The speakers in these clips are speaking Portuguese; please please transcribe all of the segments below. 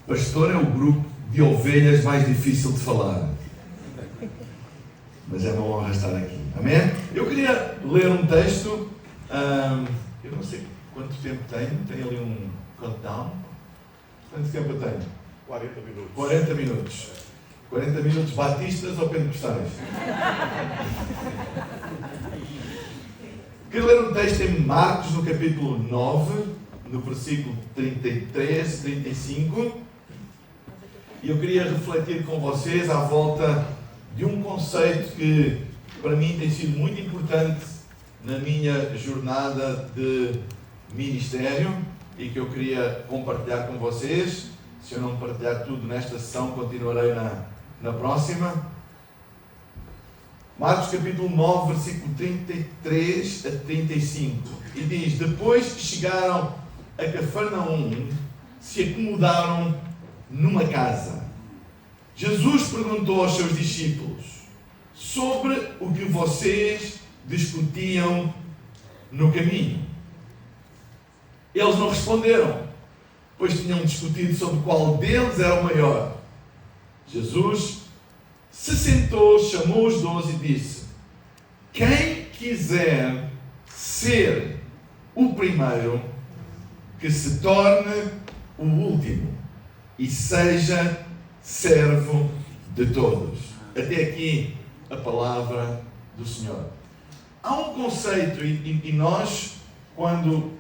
Pastor é o grupo de ovelhas mais difícil de falar. Mas é uma honra estar aqui. Amém? Eu queria ler um texto. Eu não sei quanto tempo tenho ali um countdown. Quanto tempo eu tenho? 40 minutos. 40 minutos. 40 minutos batistas ou pentecostais? Queria ler um texto em Marcos, no capítulo 9, no versículo 33 e 35. E eu queria refletir com vocês à volta de um conceito que para mim tem sido muito importante na minha jornada de ministério e que eu queria compartilhar com vocês. Se eu não partilhar tudo nesta sessão, continuarei na próxima. Marcos capítulo 9, versículo 33 a 35. E diz: depois que chegaram a Cafarnaum, se acomodaram numa casa. Jesus perguntou aos seus discípulos sobre o que vocês discutiam no caminho. Eles não responderam, pois tinham discutido sobre qual deles era o maior. Jesus se sentou, chamou os 12 e disse: quem quiser ser o primeiro, que se torne o último e seja servo de todos. Até aqui a palavra do Senhor. Há um conceito, e nós, quando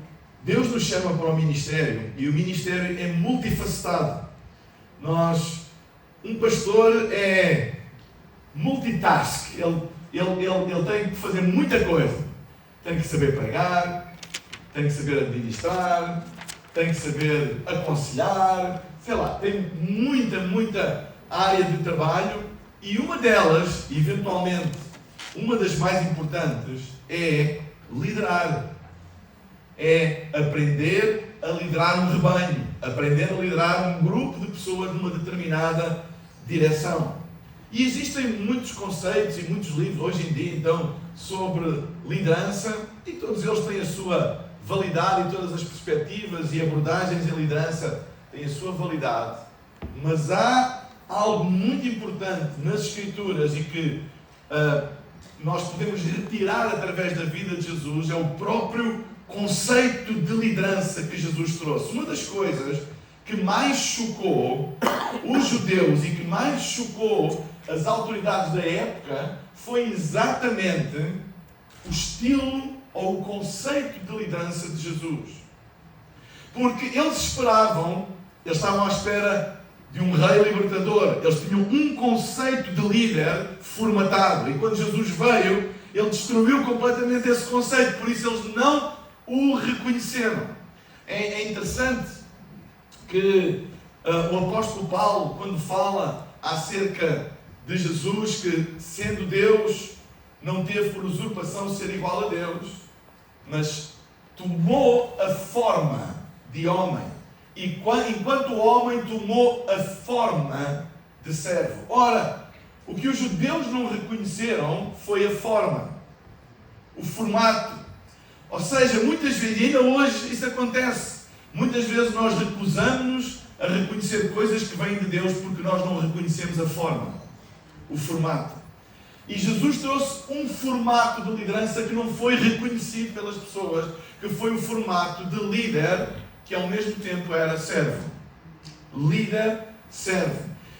Deus nos chama para o ministério, e o ministério é multifacetado. Um pastor é multitask, ele tem que fazer muita coisa. Tem que saber pregar, tem que saber administrar, tem que saber aconselhar, sei lá, tem muita área de trabalho, e uma delas, eventualmente, uma das mais importantes, é liderar. É aprender a liderar um rebanho, aprender a liderar um grupo de pessoas numa determinada direção. E existem muitos conceitos e muitos livros hoje em dia, então, sobre liderança, e todos eles têm a sua validade, e todas as perspectivas e abordagens em liderança têm a sua validade. Mas há algo muito importante nas Escrituras e que nós podemos retirar através da vida de Jesus, é o próprio conceito de liderança que Jesus trouxe. Uma das coisas que mais chocou os judeus e que mais chocou as autoridades da época foi exatamente o estilo ou o conceito de liderança de Jesus. Porque eles estavam à espera de um rei libertador. Eles tinham um conceito de líder formatado. E quando Jesus veio, ele destruiu completamente esse conceito. Por isso eles não o reconheceram. É interessante que o apóstolo Paulo, quando fala acerca de Jesus, que sendo Deus, não teve por usurpação ser igual a Deus, mas tomou a forma de homem. E enquanto o homem tomou a forma de servo. Ora, o que os judeus não reconheceram foi a forma, o formato. Ou seja, muitas vezes, e ainda hoje isso acontece, muitas vezes nós recusamos-nos a reconhecer coisas que vêm de Deus porque nós não reconhecemos a forma, o formato. E Jesus trouxe um formato de liderança que não foi reconhecido pelas pessoas, que foi o formato de líder, que ao mesmo tempo era servo. Líder, servo.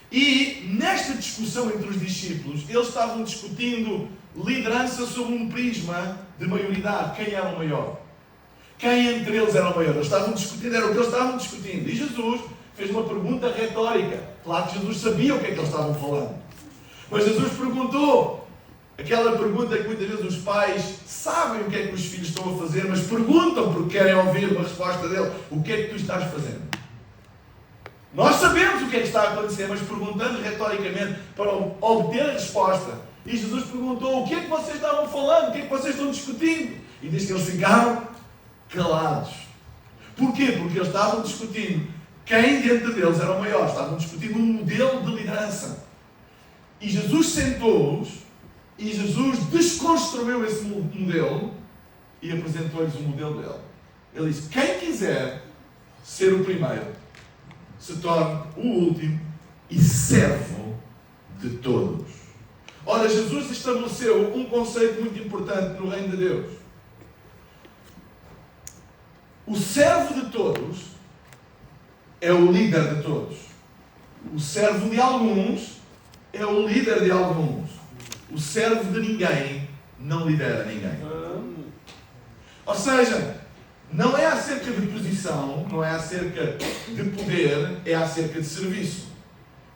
E nesta discussão entre os discípulos, eles estavam discutindo liderança sob um prisma de maioridade. Quem era o maior? Quem entre eles era o maior? Eles estavam discutindo, era o que eles estavam discutindo. E Jesus fez uma pergunta retórica. Claro que Jesus sabia o que é que eles estavam falando. Mas Jesus perguntou aquela pergunta que muitas vezes os pais sabem o que é que os filhos estão a fazer, mas perguntam porque querem ouvir uma resposta dele. O que é que tu estás fazendo? Nós sabemos o que é que está a acontecer, mas perguntando retoricamente para obter a resposta. E Jesus perguntou: o que é que vocês estavam falando? O que é que vocês estão discutindo? E diz que eles ficaram calados. Porquê? Porque eles estavam discutindo quem dentro deles era o maior. Estavam discutindo um modelo de liderança. E Jesus sentou-os e Jesus desconstruiu esse modelo e apresentou-lhes o modelo dele. Ele disse: quem quiser ser o primeiro, se torne o último e servo de todos. Ora, Jesus estabeleceu um conceito muito importante no reino de Deus. O servo de todos é o líder de todos. O servo de alguns é o líder de alguns. O servo de ninguém não lidera ninguém. Ou seja, não é acerca de posição, não é acerca de poder, é acerca de serviço.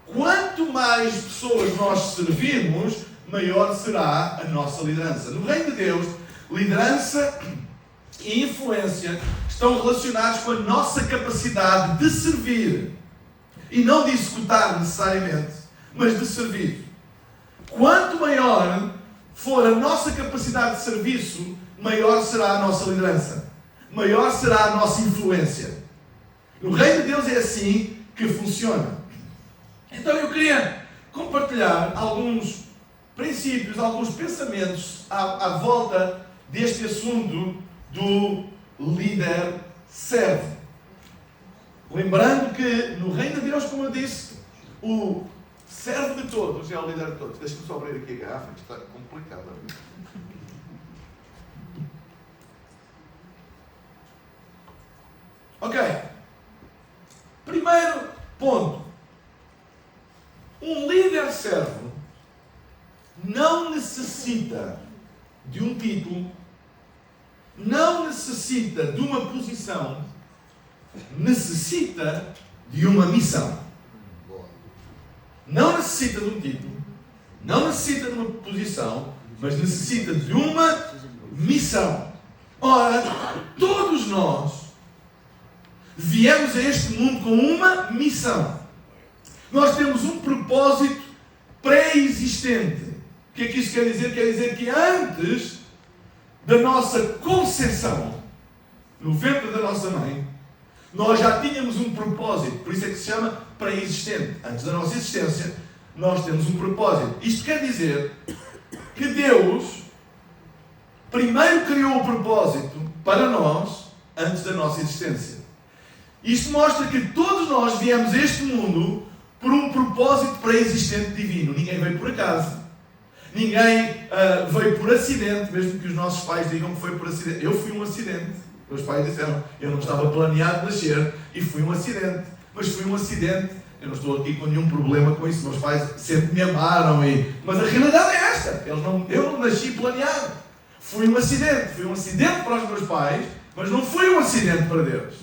Quanto mais pessoas nós servirmos, maior será a nossa liderança. No reino de Deus, liderança e influência estão relacionados com a nossa capacidade de servir. E não de executar necessariamente, mas de servir. Quanto maior for a nossa capacidade de serviço, maior será a nossa liderança. Maior será a nossa influência. No reino de Deus é assim que funciona. Então eu queria compartilhar alguns princípios, alguns pensamentos à volta deste assunto do líder servo. Lembrando que no reino de Deus, como eu disse, o servo de todos é o líder de todos. Deixa-me só abrir aqui a garrafa, que está complicado. Ok. Primeiro ponto. Um líder servo não necessita de um título, não necessita de uma posição, necessita de uma missão. Não necessita de um título, não necessita de uma posição, mas necessita de uma missão. Ora, todos nós viemos a este mundo com uma missão. Nós temos um propósito pré-existente. O que é que isso quer dizer? Quer dizer que antes da nossa concepção, no ventre da nossa mãe, nós já tínhamos um propósito. Por isso é que se chama pré-existente. Antes da nossa existência, nós temos um propósito. Isto quer dizer que Deus primeiro criou o propósito para nós antes da nossa existência. Isto mostra que todos nós viemos a este mundo por um propósito pré-existente divino. Ninguém veio por acaso. Ninguém veio por acidente, mesmo que os nossos pais digam que foi por acidente. Eu fui um acidente. Meus pais disseram, eu não estava planeado nascer e fui um acidente. Mas fui um acidente. Eu não estou aqui com nenhum problema com isso. Meus pais sempre me amaram. Mas a realidade é esta. Eu não nasci planeado. Fui um acidente. Fui um acidente para os meus pais, mas não fui um acidente para Deus.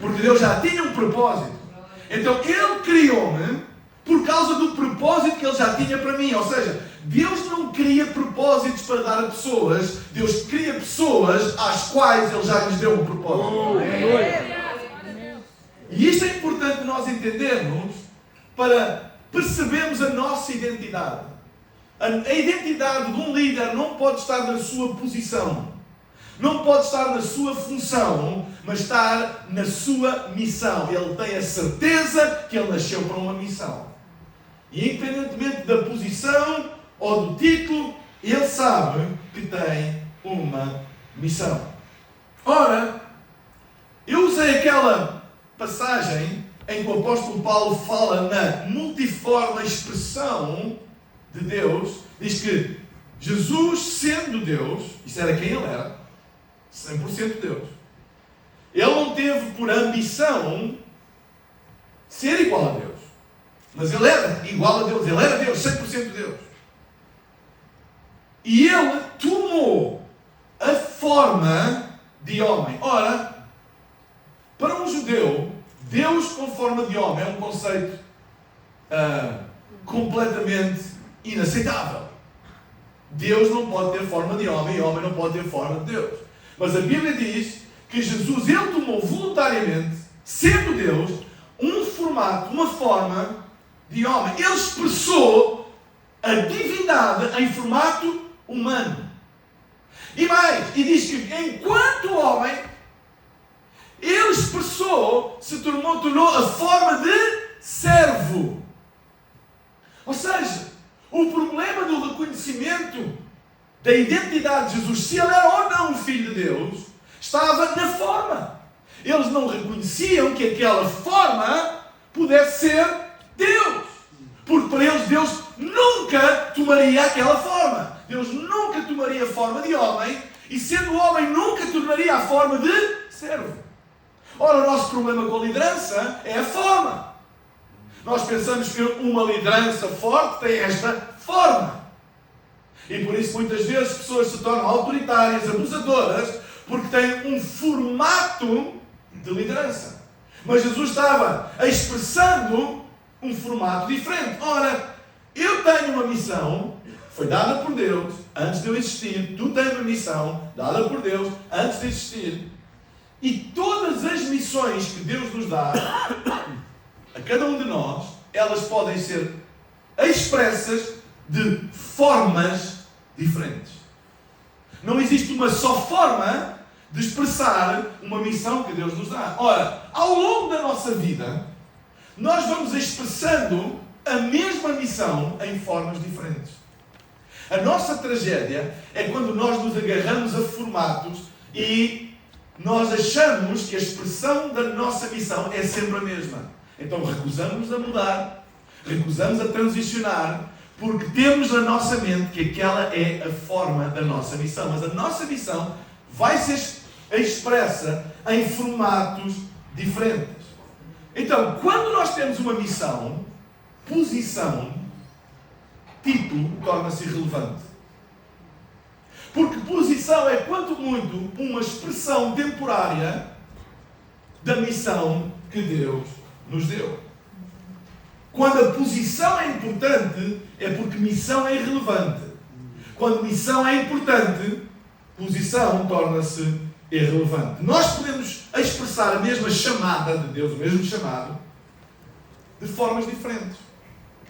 Porque Deus já tinha um propósito. Então Ele criou-me por causa do propósito que Ele já tinha para mim. Ou seja, Deus não cria propósitos para dar a pessoas. Deus cria pessoas às quais Ele já lhes deu um propósito. E isto é importante nós entendermos para percebermos a nossa identidade. A identidade de um líder não pode estar na sua posição. Não pode estar na sua função, mas estar na sua missão. Ele tem a certeza que ele nasceu para uma missão. E independentemente da posição ou do título, ele sabe que tem uma missão. Ora, eu usei aquela passagem em que o apóstolo Paulo fala na multiforme expressão de Deus. Diz que Jesus, sendo Deus, isso era quem ele era, 100% Deus. Ele não teve por ambição ser igual a Deus. Mas ele era igual a Deus. Ele era Deus, 100% Deus. E ele tomou a forma de homem. Ora, para um judeu, Deus com forma de homem é um conceito completamente inaceitável. Deus não pode ter forma de homem e homem não pode ter forma de Deus. Mas a Bíblia diz que Jesus, ele tomou voluntariamente, sendo Deus, um formato, uma forma de homem. Ele expressou a divindade em formato humano. E mais, e diz que enquanto homem, ele expressou, tornou a forma de servo. Ou seja, o problema do reconhecimento da identidade de Jesus, se ele era ou não o Filho de Deus, estava na forma. Eles não reconheciam que aquela forma pudesse ser Deus. Porque para eles Deus nunca tomaria aquela forma. Deus nunca tomaria a forma de homem e, sendo homem, nunca tornaria a forma de servo. Ora, o nosso problema com a liderança é a forma. Nós pensamos que uma liderança forte tem esta forma. E por isso muitas vezes as pessoas se tornam autoritárias, abusadoras, porque têm um formato de liderança. Mas Jesus estava expressando um formato diferente. Ora, eu tenho uma missão, foi dada por Deus antes de eu existir. Tu tens uma missão dada por Deus antes de existir. E todas as missões que Deus nos dá, a cada um de nós, elas podem ser expressas de formas diferentes. Não existe uma só forma de expressar uma missão que Deus nos dá. Ora, ao longo da nossa vida, nós vamos expressando a mesma missão em formas diferentes. A nossa tragédia é quando nós nos agarramos a formatos e nós achamos que a expressão da nossa missão é sempre a mesma. Então recusamos a mudar, recusamos a transicionar, porque temos na nossa mente que aquela é a forma da nossa missão. Mas a nossa missão vai ser expressa em formatos diferentes. Então, quando nós temos uma missão, posição, título torna-se irrelevante. Porque posição é, quanto muito, uma expressão temporária da missão que Deus nos deu. Quando a posição é importante, é porque missão é irrelevante. Quando missão é importante, posição torna-se irrelevante. Nós podemos expressar a mesma chamada de Deus, o mesmo chamado, de formas diferentes.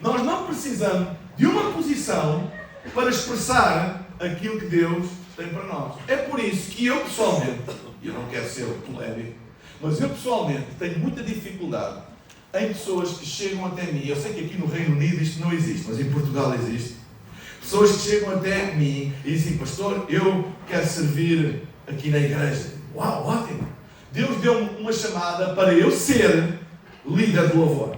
Nós não precisamos de uma posição para expressar aquilo que Deus tem para nós. É por isso que eu pessoalmente, eu não quero ser polémico, mas eu pessoalmente tenho muita dificuldade em pessoas que chegam até mim. Eu sei que aqui no Reino Unido isto não existe, mas em Portugal existe. Pessoas que chegam até mim e dizem: pastor, eu quero servir aqui na igreja. Uau, ótimo! Deus deu-me uma chamada para eu ser líder de louvor.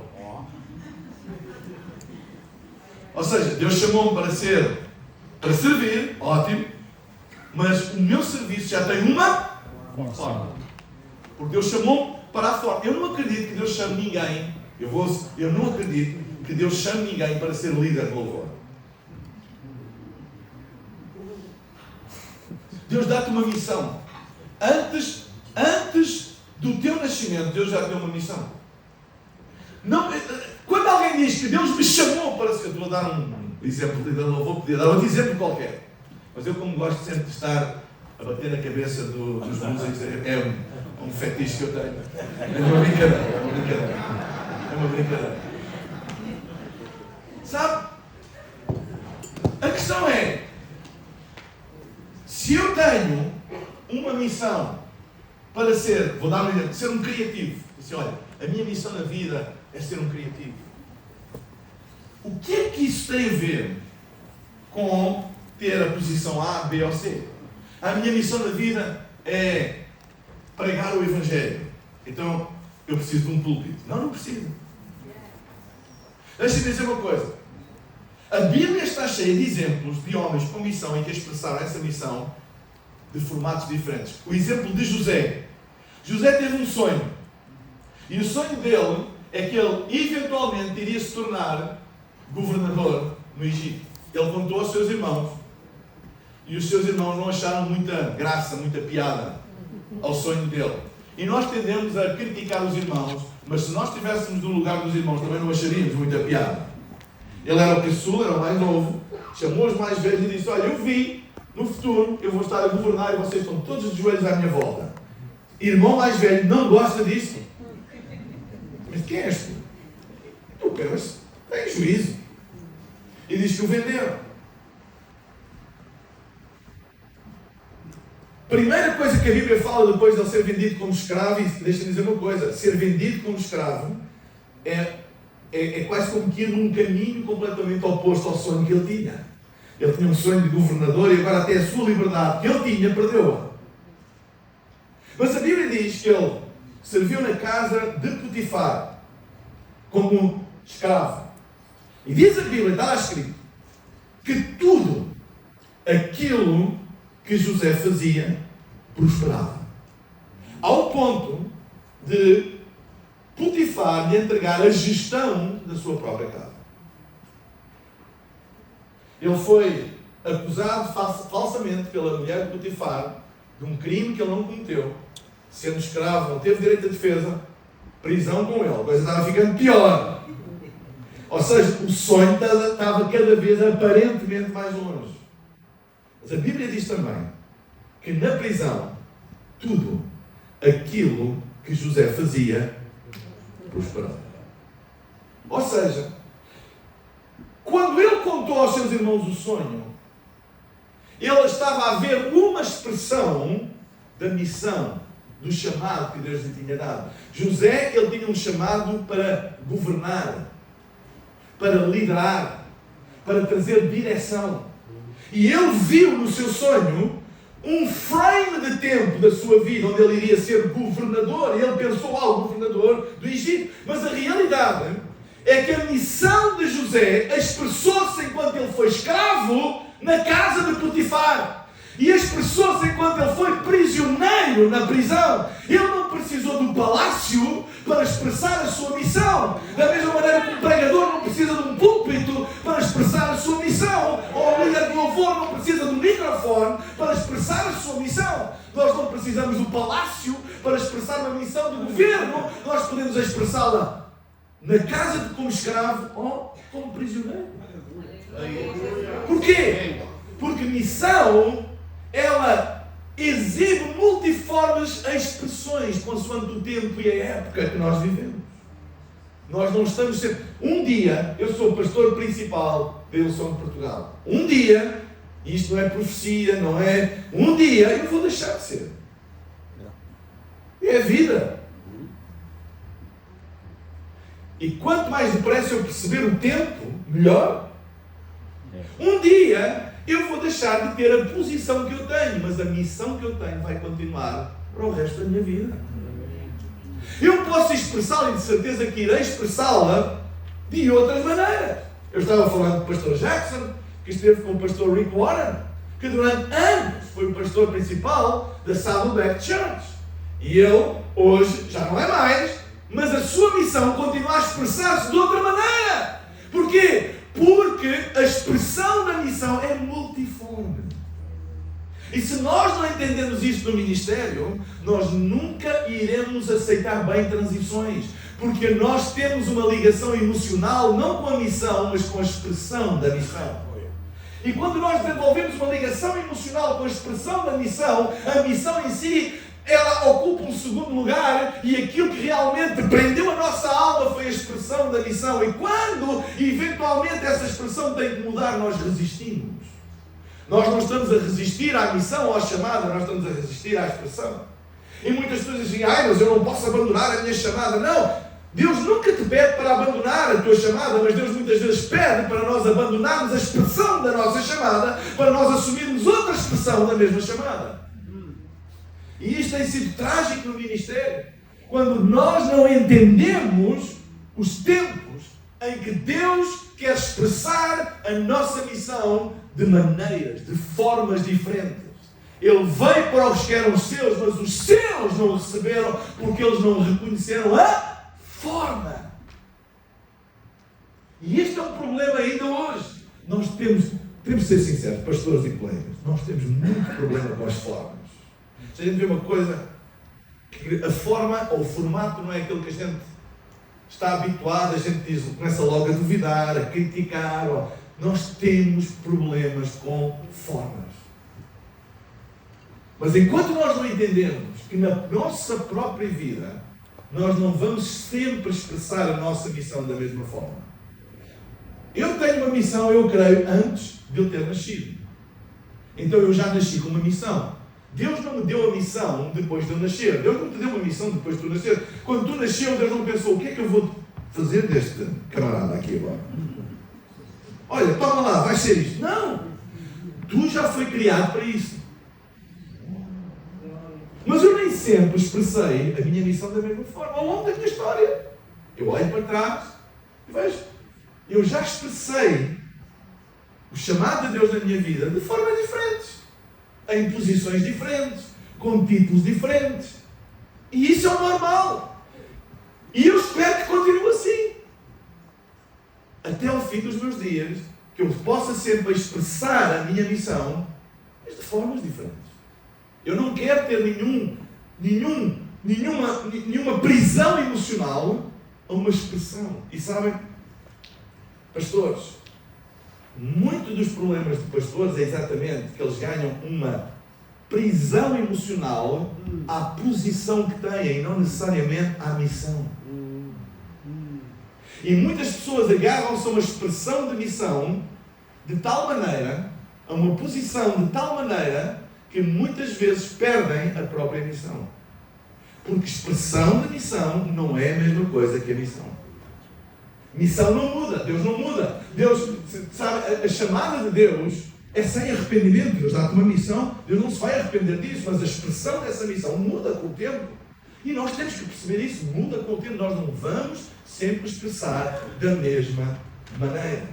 Ou seja, Deus chamou-me para servir, ótimo, mas o meu serviço já tem uma forma. Porque Deus chamou-me para a forma. Eu não acredito que Deus chame ninguém, eu não acredito que Deus chame ninguém para ser líder de louvor. Deus dá-te uma missão. Antes do teu nascimento, Deus já te deu uma missão. Não, quando alguém diz que Deus me chamou para ser... Eu estou a dar um exemplo de líder de louvor, podia dar outro exemplo qualquer. Mas eu, como gosto sempre de estar a bater na cabeça dos músicos, é um fetiche que eu tenho. É uma brincadeira, é uma brincadeira. Sabe? A questão é, se eu tenho uma missão para ser, vou dar um exemplo, ser um criativo. Assim, olha, a minha missão na vida é ser um criativo. O que é que isso tem a ver com ter a posição A, B ou C? A minha missão na vida é pregar o Evangelho. Então, eu preciso de um púlpito. Não preciso. Deixa-me dizer uma coisa. A Bíblia está cheia de exemplos de homens com missão e que expressaram essa missão de formatos diferentes. O exemplo de José. José teve um sonho. E o sonho dele é que ele eventualmente iria se tornar governador no Egito. Ele contou aos seus irmãos. E os seus irmãos não acharam muita graça, muita piada ao sonho dele. E nós tendemos a criticar os irmãos, mas se nós estivéssemos no lugar dos irmãos também não acharíamos muita piada. Ele era o caçula, era o mais novo, chamou os mais velhos e disse: olha, eu vi, no futuro, eu vou estar a governar e vocês estão todos de joelhos à minha volta. Irmão mais velho não gosta disso. Mas quem és tu? Tu, mas tem juízo. E diz que o venderam. Primeira coisa que a Bíblia fala depois de ele ser vendido como escravo, e deixa-me dizer uma coisa: ser vendido como escravo é quase como que ir num caminho completamente oposto ao sonho que ele tinha. Ele tinha um sonho de governador e agora até a sua liberdade que ele tinha, perdeu-a. Mas a Bíblia diz que ele serviu na casa de Potifar. como escravo. E diz a Bíblia, está lá escrito, que tudo aquilo que José fazia prosperava. Ao ponto de Potifar lhe entregar a gestão da sua própria casa. Ele foi acusado falsamente pela mulher de Potifar de um crime que ele não cometeu. Sendo escravo, não teve direito à defesa, prisão com ele. A coisa estava ficando pior. Ou seja, o sonho estava cada vez aparentemente mais longe. Mas a Bíblia diz também que na prisão, tudo aquilo que José fazia prosperava. Ou seja, quando ele contou aos seus irmãos o sonho, ele estava a ver uma expressão da missão, do chamado que Deus lhe tinha dado. José, ele tinha um chamado para governar, para liderar, para trazer direção. E ele viu no seu sonho um frame de tempo da sua vida onde ele iria ser governador. E ele pensou, governador do Egito. Mas a realidade é que a missão de José expressou-se enquanto ele foi escravo na casa de Potifar. E expressou-se enquanto ele foi prisioneiro na prisão. Ele não precisou do palácio para expressar a sua missão. Da mesma maneira que um pregador não precisa de um púlpito para expressar a sua missão. Ou um líder de louvor não precisa de um microfone para expressar a sua missão. Nós não precisamos do palácio para expressar uma missão de governo. Nós podemos expressá-la na casa como escravo ou como prisioneiro. Porquê? Porque missão, ela exibe multiformes expressões consoante o tempo e a época que nós vivemos. Nós não estamos sempre... Um dia, eu sou o pastor principal da Hillsong de Portugal. Um dia, isto não é profecia, não é... Um dia eu vou deixar de ser. É a vida. E quanto mais depressa eu perceber o tempo, melhor. Um dia eu vou deixar de ter a posição que eu tenho, mas a missão que eu tenho vai continuar para o resto da minha vida. Eu posso expressá-la e de certeza que irei expressá-la de outras maneiras. Eu estava falando com o pastor Jackson, que esteve com o pastor Rick Warren, que durante anos foi o pastor principal da Saddleback Church. E ele, hoje, já não é mais, mas a sua missão continua a expressar-se de outra maneira. Porquê? Porque a expressão da missão é multiforme. E se nós não entendemos isto no ministério, nós nunca iremos aceitar bem transições. Porque nós temos uma ligação emocional, não com a missão, mas com a expressão da missão. E quando nós desenvolvemos uma ligação emocional com a expressão da missão, a missão em si, ela ocupa um segundo lugar, e aquilo que realmente prendeu a nossa alma foi a expressão da missão. E quando, eventualmente, essa expressão tem que mudar, nós resistimos. Nós não estamos a resistir à missão ou à chamada, nós estamos a resistir à expressão. E muitas pessoas dizem, mas eu não posso abandonar a minha chamada. Não! Deus nunca te pede para abandonar a tua chamada, mas Deus muitas vezes pede para nós abandonarmos a expressão da nossa chamada, para nós assumirmos outra expressão da mesma chamada. E isto tem sido trágico no ministério, quando nós não entendemos os tempos em que Deus quer expressar a nossa missão de maneiras, de formas diferentes. Ele veio para os que eram os seus, mas os seus não o receberam porque eles não reconheceram a forma. E este é um problema ainda hoje. Nós temos de ser sinceros, pastores e colegas, nós temos muito problema com as formas. Se a gente vê uma coisa, que a forma ou o formato não é aquilo que a gente está habituado, a gente diz, começa logo a duvidar, a criticar. Nós temos problemas com formas. Mas enquanto nós não entendemos que na nossa própria vida nós não vamos sempre expressar a nossa missão da mesma forma. Eu tenho uma missão, eu creio, antes de eu ter nascido. Então eu já nasci com uma missão. Deus não me deu a missão depois de eu nascer. Deus não te deu uma missão depois de tu nascer. Quando tu nasceu, Deus não pensou, o que é que eu vou fazer deste camarada aqui agora? Olha, toma lá, vai ser isto. Não! Tu já foi criado para isso. Mas eu nem sempre expressei a minha missão da mesma forma ao longo da minha história. Eu olho para trás Veja, eu já expressei o chamado de Deus na minha vida de formas diferentes, em posições diferentes, com títulos diferentes. E isso é o normal. E eu espero que continue assim. Até ao fim dos meus dias, que eu possa sempre expressar a minha missão, mas de formas diferentes. Eu não quero ter nenhuma prisão emocional a uma expressão. E sabem, pastores, muito dos problemas de pastores é exatamente que eles ganham uma prisão emocional à posição que têm e não necessariamente à missão. E muitas pessoas agarram-se a uma expressão de missão de tal maneira, a uma posição de tal maneira, que muitas vezes perdem a própria missão. Porque expressão de missão não é a mesma coisa que a missão. Missão não muda, Deus não muda. Deus, sabe, a chamada de Deus é sem arrependimento. Deus dá-te uma missão, Deus não se vai arrepender disso, mas a expressão dessa missão muda com o tempo. E nós temos que perceber isso, muda com o tempo. Nós não vamos sempre expressar da mesma maneira.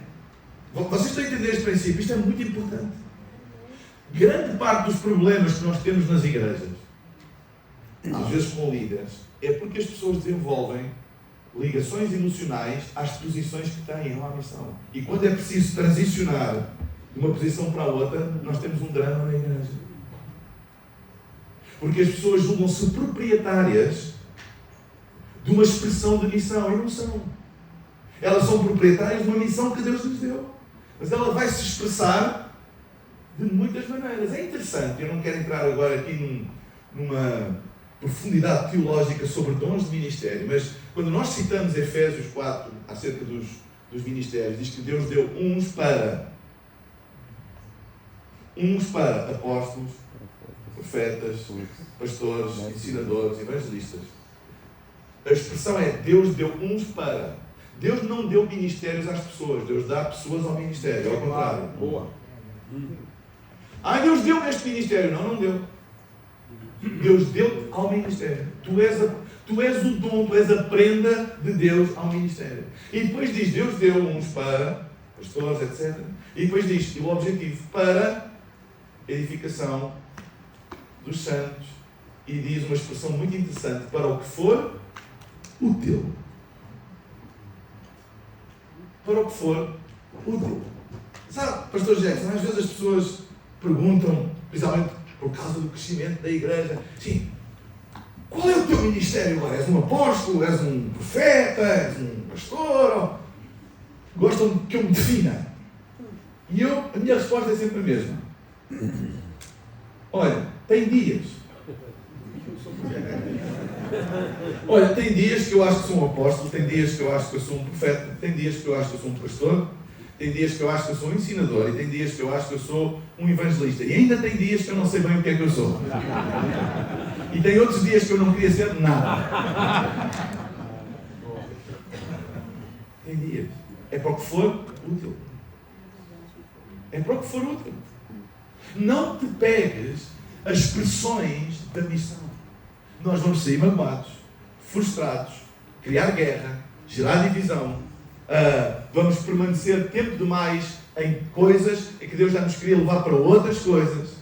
Vocês estão a entender este princípio? Isto é muito importante. Grande parte dos problemas que nós temos nas igrejas, às vezes com líderes, é porque as pessoas desenvolvem ligações emocionais às posições que têm à missão. E quando é preciso transicionar de uma posição para a outra, nós temos um drama na igreja. Porque as pessoas julgam-se proprietárias de uma expressão de missão, e não são. Elas são proprietárias de uma missão que Deus lhes deu. Mas ela vai se expressar de muitas maneiras. É interessante, eu não quero entrar agora aqui numa profundidade teológica sobre dons de ministério, mas quando nós citamos Efésios 4 acerca dos ministérios, diz que Deus deu uns para apóstolos, profetas, pastores, ensinadores, evangelistas. A expressão é Deus deu uns para. Deus não deu ministérios às pessoas, Deus dá pessoas ao ministério, ao contrário. Boa. Deus deu este ministério. Não deu. Deus deu ao ministério. Tu és o dom, tu és a prenda de Deus ao ministério. E depois diz, Deus deu uns para pastores, etc. E depois diz, o objetivo para edificação dos santos. E diz uma expressão muito interessante, para o que for útil. Para o que for útil. Sabe, pastor Jackson, às vezes as pessoas perguntam, principalmente por causa do crescimento da igreja, sim, qual é o teu ministério agora? És um apóstolo? És um profeta? És um pastor? Gostam que eu me defina? E a minha resposta é sempre a mesma. Olha, tem dias. Olha, tem dias que eu acho que sou um apóstolo, tem dias que eu acho que eu sou um profeta, tem dias que eu acho que eu sou um pastor, tem dias que eu acho que eu sou um ensinador, e tem dias que eu acho que eu sou um evangelista. E ainda tem dias que eu não sei bem o que é que eu sou. E tem outros dias que eu não queria ser nada. Tem dias. É para o que for útil. É para o que for útil. Não te pegues as expressões da missão. Nós vamos sair magoados, frustrados, criar guerra, gerar divisão. Vamos permanecer tempo demais em coisas em que Deus já nos queria levar para outras coisas,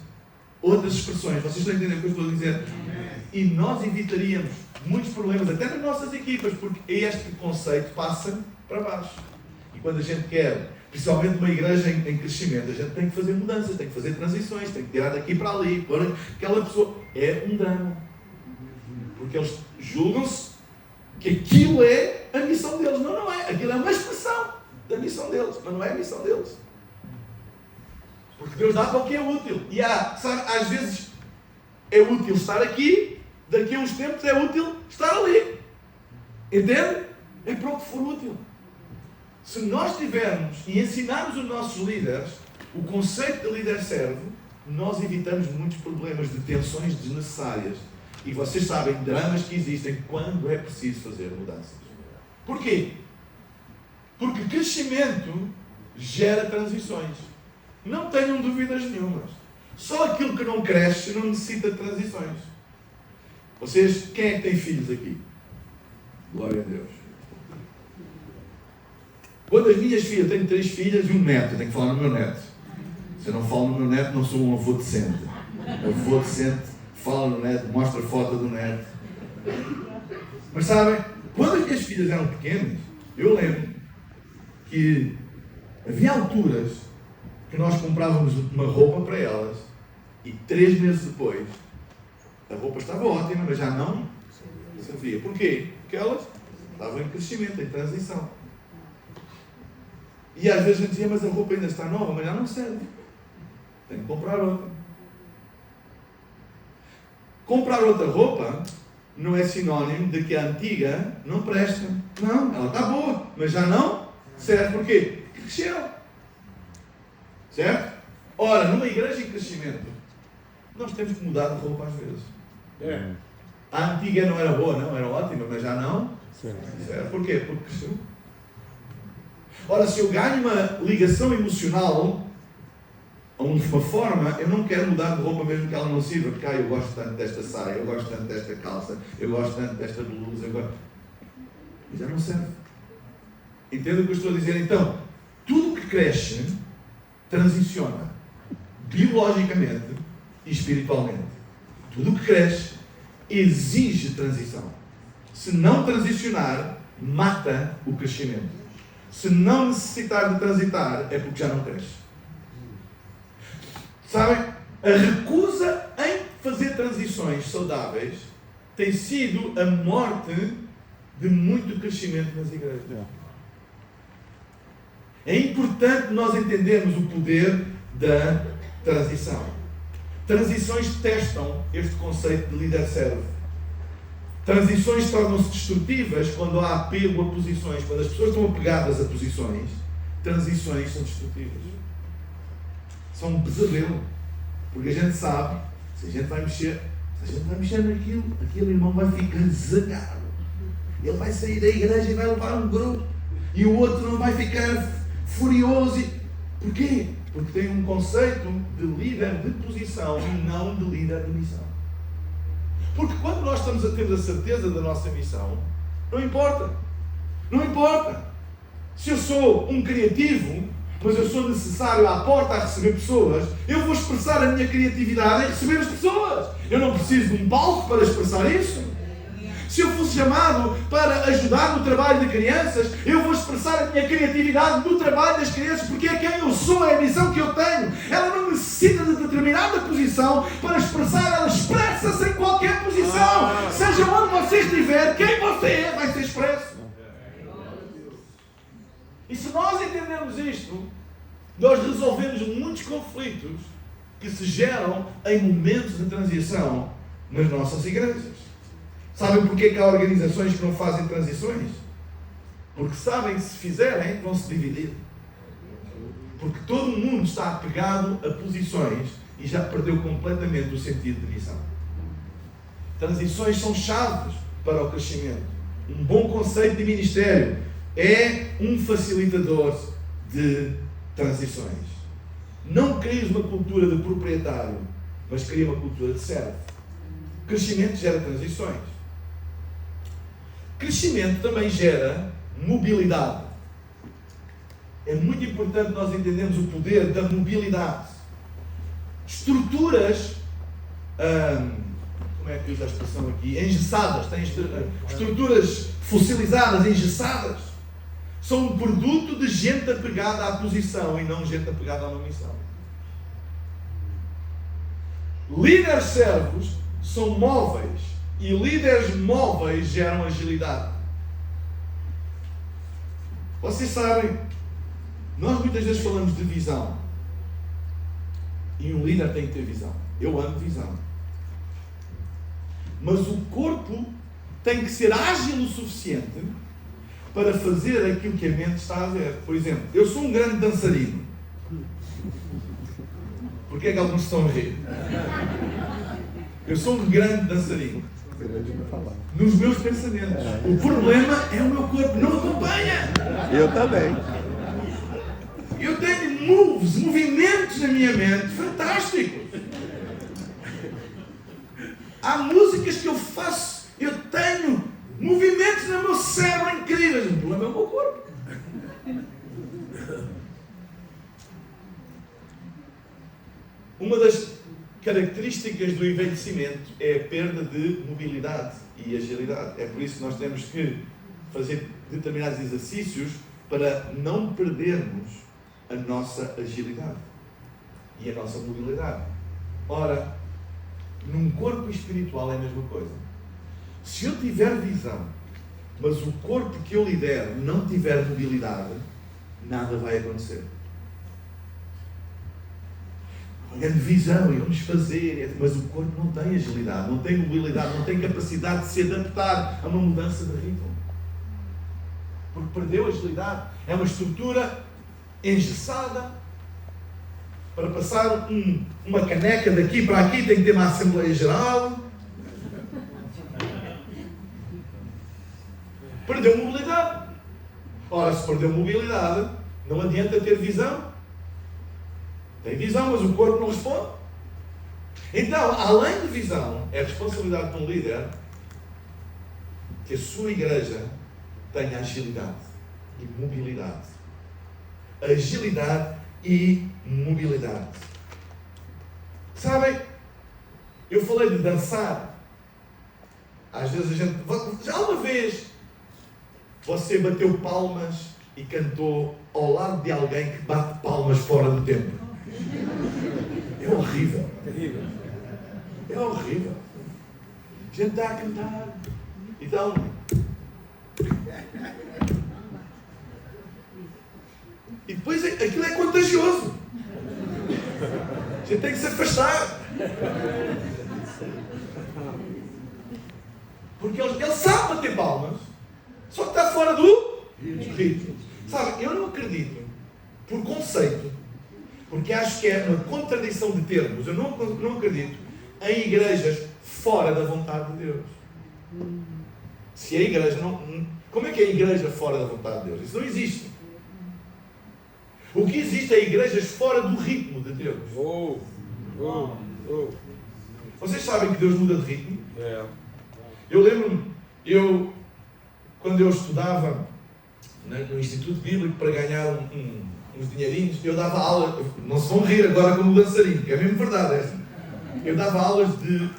outras expressões. Vocês estão entendendo o que eu estou a dizer? E nós evitaríamos muitos problemas, até nas nossas equipas, porque este conceito passa para baixo. E quando a gente quer, principalmente uma igreja em crescimento, a gente tem que fazer mudanças, tem que fazer transições, tem que tirar daqui para ali, pôr aquela pessoa. É um drama. Porque eles julgam-se que aquilo é a missão deles. Não é. Aquilo é uma expressão da missão deles, mas não é a missão deles. Porque Deus dá para o que é útil. E sabe, às vezes é útil estar aqui, daqui a uns tempos é útil estar ali. Entende? É para o que for útil. Se nós tivermos e ensinarmos os nossos líderes o conceito de líder servo, nós evitamos muitos problemas de tensões desnecessárias. E vocês sabem, dramas que existem quando é preciso fazer mudanças. Porquê? Porque crescimento gera transições. Não tenham dúvidas nenhumas. Só aquilo que não cresce não necessita de transições. Vocês, quem é que tem filhos aqui? Glória a Deus. Quando as minhas filhas, eu tenho 3 filhas e um neto, eu tenho que falar no meu neto. Se eu não falo no meu neto, não sou um avô decente. Avô decente, fala no neto, mostra foto do neto. Mas sabem, quando as minhas filhas eram pequenas, eu lembro que havia alturas que nós comprávamos uma roupa para elas e 3 meses depois a roupa estava ótima, mas já não servia. Porquê? Porque elas estavam em crescimento, em transição. E às vezes a gente dizia, mas a roupa ainda está nova, mas já não serve. Tem que comprar outra. Comprar outra roupa não é sinónimo de que a antiga não presta. Não, ela está boa, mas já não serve. Porquê? Porque cresceu. Certo? Ora, numa igreja em crescimento, nós temos que mudar de roupa às vezes. A antiga não era boa, não, era ótima, mas já não serve. Porquê? Porque cresceu. Ora, se eu ganho uma ligação emocional a uma forma, eu não quero mudar de roupa mesmo que ela não sirva, porque eu gosto tanto desta saia, eu gosto tanto desta calça, eu gosto tanto desta blusa, e já não serve. Entende o que eu estou a dizer? Então, tudo que cresce transiciona biologicamente e espiritualmente. Tudo o que cresce exige transição. Se não transicionar, mata o crescimento. Se não necessitar de transitar, é porque já não cresce. Sabem? A recusa em fazer transições saudáveis tem sido a morte de muito crescimento nas igrejas. É importante nós entendermos o poder da transição. Transições testam este conceito de líder-servo. Transições tornam-se destrutivas quando há apego a posições. Quando as pessoas estão apegadas a posições, transições são destrutivas. São um pesadelo. Porque a gente sabe, se a gente vai mexer naquilo, aquele irmão vai ficar zangado. Ele vai sair da igreja e vai levar um grupo. E o outro não vai ficar furioso. Porquê? Porque tem um conceito de líder de posição e não de líder de missão. Porque quando nós estamos a ter a certeza da nossa missão, não importa. Não importa. Se eu sou um criativo, mas eu sou necessário à porta a receber pessoas, eu vou expressar a minha criatividade em receber as pessoas. Eu não preciso de um palco para expressar isso. Se eu fosse chamado para ajudar no trabalho de crianças, eu vou expressar a minha criatividade no trabalho das crianças, porque é quem eu sou, é a missão que eu tenho. Ela não necessita de determinada posição para expressar, ela expressa-se em qualquer posição. Seja onde você estiver, quem você é vai ser expresso. E se nós entendermos isto, nós resolvemos muitos conflitos que se geram em momentos de transição nas nossas igrejas. Sabem porque é que há organizações que não fazem transições? Porque sabem que se fizerem, vão se dividir. Porque todo mundo está apegado a posições e já perdeu completamente o sentido de missão. Transições são chaves para o crescimento. Um bom conceito de ministério é um facilitador de transições. Não cries uma cultura de proprietário, mas cria uma cultura de servo. Crescimento gera transições. Crescimento também gera mobilidade. É muito importante nós entendermos o poder da mobilidade. Estruturas, como é que usa a expressão aqui? Engessadas, tem estruturas fossilizadas, engessadas, são um produto de gente apegada à posição e não gente apegada a uma missão. Líderes servos são móveis e líderes móveis geram agilidade. Vocês sabem, nós muitas vezes falamos de visão e um líder tem que ter visão. Eu amo visão. Mas o corpo tem que ser ágil o suficiente para fazer aquilo que a mente está a ver. Por exemplo, eu sou um grande dançarino. Porquê é que alguns estão a rir? Eu sou um grande dançarino. Nos meus pensamentos. O problema é o meu corpo. Não acompanha. Eu também. Eu tenho movimentos na minha mente fantásticos. Há músicas que eu faço, eu tenho movimentos no meu cérebro incríveis. O problema é o meu corpo. Uma das características do envelhecimento é a perda de mobilidade e agilidade. É por isso que nós temos que fazer determinados exercícios para não perdermos a nossa agilidade e a nossa mobilidade. Ora, num corpo espiritual é a mesma coisa. Se eu tiver visão, mas o corpo que eu lidero não tiver mobilidade, nada vai acontecer. Grande visão e vamos fazer, mas o corpo não tem agilidade, não tem mobilidade, não tem capacidade de se adaptar a uma mudança de ritmo. Porque perdeu a agilidade. É uma estrutura engessada. Para passar uma caneca daqui para aqui tem que ter uma Assembleia Geral. Perdeu mobilidade. Ora, se perdeu mobilidade, não adianta ter visão. Tem visão, mas o corpo não responde. Então, além de visão, é responsabilidade de um líder que a sua igreja tenha agilidade e mobilidade. Agilidade e mobilidade. Sabem, eu falei de dançar. Às vezes a gente... Já uma vez você bateu palmas e cantou ao lado de alguém que bate palmas fora do tempo? É horrível. É horrível. A gente está a cantar. Então... E depois aquilo é contagioso. A gente tem que se afastar. Porque ele sabe bater palmas, só que está fora do ritmo. Sabe, eu não acredito, por conceito, porque acho que é uma contradição de termos, eu não acredito em igrejas fora da vontade de Deus. Se a igreja não... Como é que é a igreja fora da vontade de Deus? Isso não existe. O que existe é igrejas fora do ritmo de Deus. Vocês sabem que Deus muda de ritmo? Eu lembro-me, quando eu estudava no Instituto Bíblico para ganhar uns dinheirinhos, eu dava aulas, não se vão rir agora como dançarino, que é mesmo verdade esta. Eu dava aulas de,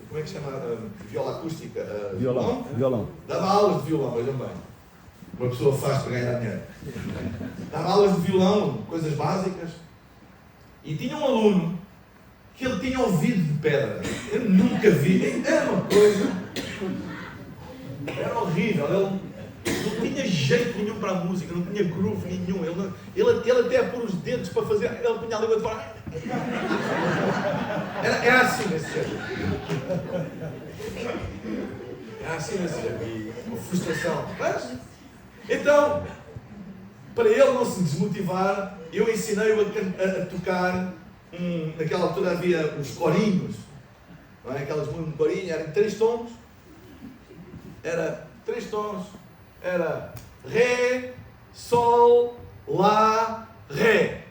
como é que se chama? Viola acústica? Violão. Dava aulas de violão, vejam bem. Uma pessoa faz para ganhar dinheiro. Dava aulas de violão, coisas básicas. E tinha um aluno que ele tinha ouvido de pedra. Eu nunca vi. Era uma coisa... Era horrível. Ele não tinha jeito nenhum para a música, não tinha groove nenhum. Ele até a pôr os dedos para fazer... Ele punha a língua de fora. Era assim nesse jeito. Era assim nesse jeito. Uma frustração. Mas... Então, para ele não se desmotivar, eu ensinei-o a tocar, naquela altura havia os corinhos, não é? Aquelas músicas de corinho, eram 3 tons, era Ré, Sol, Lá, Ré.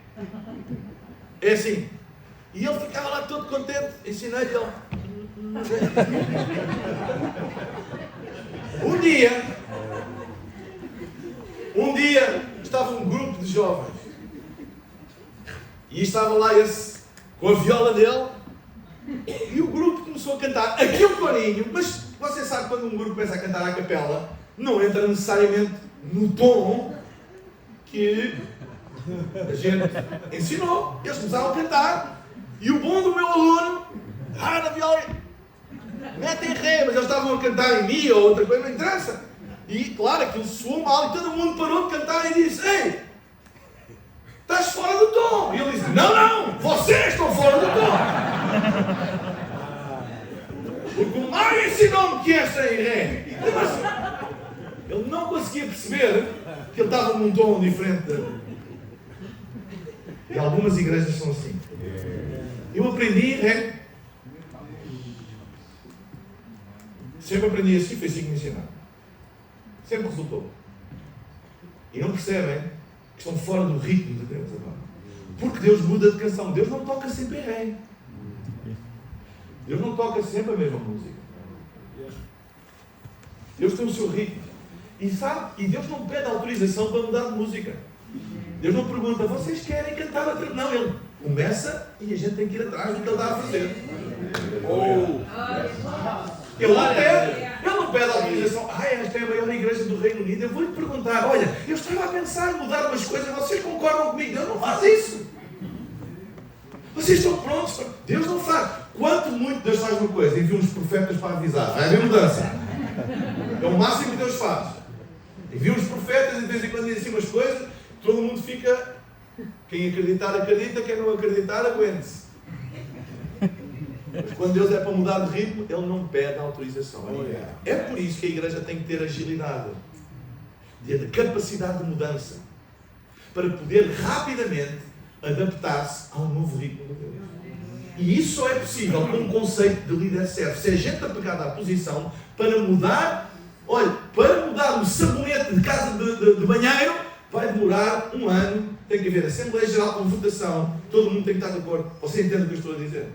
É assim. E ele ficava lá todo contente, ensinei-lhe ele. Um dia estava um grupo de jovens e estava lá esse com a viola dele e o grupo começou a cantar aquele corinho, mas você sabe quando um grupo começa a cantar à capela, não entra necessariamente no tom que a gente ensinou. Eles começaram a cantar e o bom do meu aluno, na viola, mete em ré, mas eles estavam a cantar em mi ou outra coisa, não interessa. E claro, aquilo soou mal e todo mundo parou de cantar e disse: ei, estás fora do tom. E ele disse: não, vocês estão fora do tom. Porque o Mário ensinou-me que esta é em ré. Ele não conseguia perceber que ele estava num tom diferente. E algumas igrejas são assim. Eu aprendi em ré. Sempre aprendi assim, foi assim que me ensinaram. Sempre resultou. E não percebem que estão fora do ritmo de Deus agora. Porque Deus muda de canção. Deus não toca sempre em ré. Deus não toca sempre a mesma música. Deus tem o seu ritmo. E sabe? E Deus não pede autorização para mudar de música. Deus não pergunta, vocês querem cantar outra? Não, Ele começa e a gente tem que ir atrás do que Ele está a fazer. Ele não pede autorização. Esta é a maior igreja do Reino Unido. Eu vou-lhe perguntar, olha, eu estava a pensar em mudar umas coisas, vocês concordam comigo? Deus não faz isso. Vocês estão prontos? Deus não faz. Quanto muito Deus faz uma coisa, envia uns profetas para avisar. Vai haver mudança. É o máximo que Deus faz. Envia uns profetas e de vez em quando dizem assim umas coisas, todo mundo fica... Quem acreditar, acredita. Quem não acreditar, aguente-se. Mas quando Deus é para mudar de ritmo, Ele não pede autorização. É por isso que a igreja tem que ter agilidade, ter capacidade de mudança, para poder rapidamente adaptar-se ao novo ritmo de Deus. E isso só é possível com um conceito de líder certo. Se a gente apegada à posição para mudar, para mudar um sabonete de casa de banheiro, vai demorar um ano. Tem que haver Assembleia Geral com votação. Todo mundo tem que estar de acordo. Você entende o que eu estou a dizer?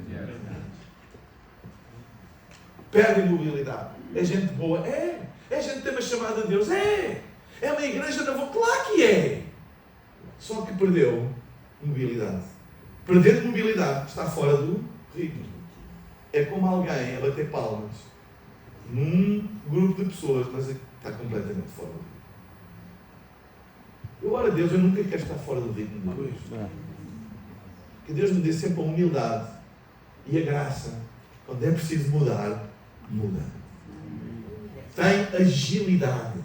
Perde mobilidade. É gente boa? É gente que tem uma chamada de Deus? É uma igreja da voz? Claro que é. Só que perdeu mobilidade. Perder mobilidade está fora do ritmo. É como alguém a bater palmas num grupo de pessoas, mas está completamente fora do ritmo. Eu oro a Deus, eu nunca quero estar fora do ritmo de Deus. Que Deus me dê sempre a humildade e a graça. Quando é preciso mudar, muda. Tem agilidade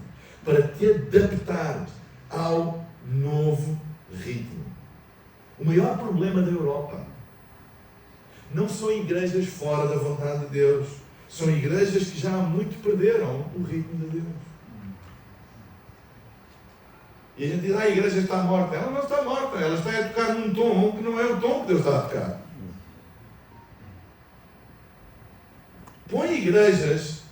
para te adaptar ao novo ritmo. O maior problema da Europa não são igrejas fora da vontade de Deus. São igrejas que já há muito perderam o ritmo de Deus. E a gente diz, a igreja está morta. Ela não está morta, ela está a tocar num tom que não é o tom que Deus está a tocar. Põe igrejas